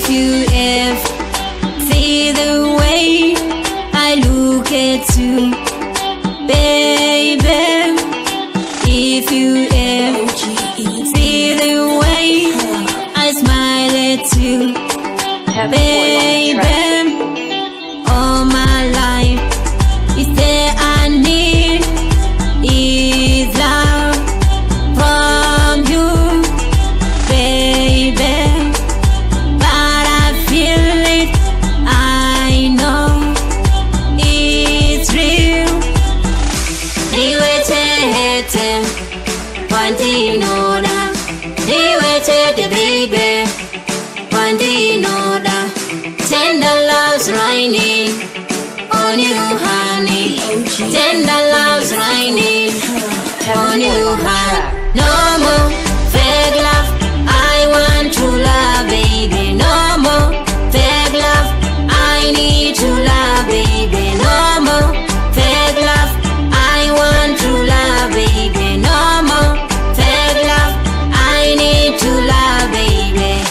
If you ever see the way I look at you, baby. If you ever see the way I smile at you, baby. All my life is there I need is love from you, baby. But I feel it, I know it's real. Niwete Wandinoda, niwete baby, Wandinoda. Tender love's raining on you, honey. Tender love's raining on you, honey. No more fake love, I want true love, baby. No more fake love, I need true love, baby. No more fake love, I want true love, baby. No more fake love, I need true love, baby.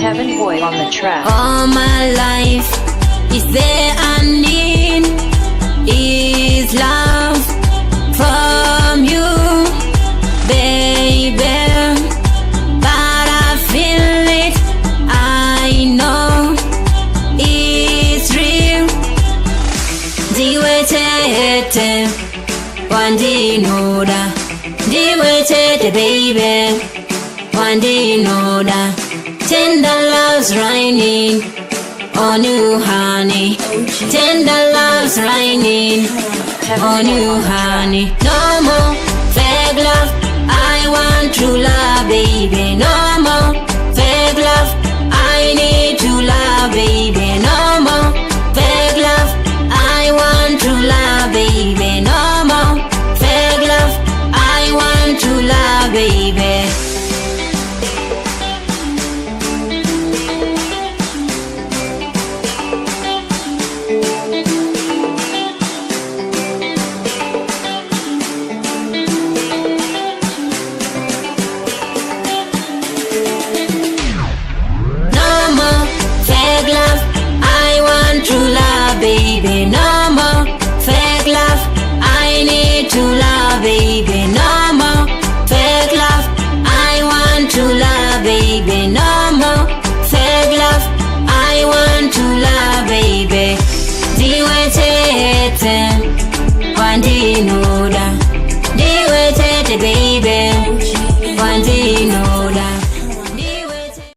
Heaven Boy on the track. All my life is there I need is love from you, baby. But I feel it, I know it's real. Diwete Wandinoda, diwete baby, Wandinoda. Tender love's raining on you, honey. Tender love's raining on you, honey. No more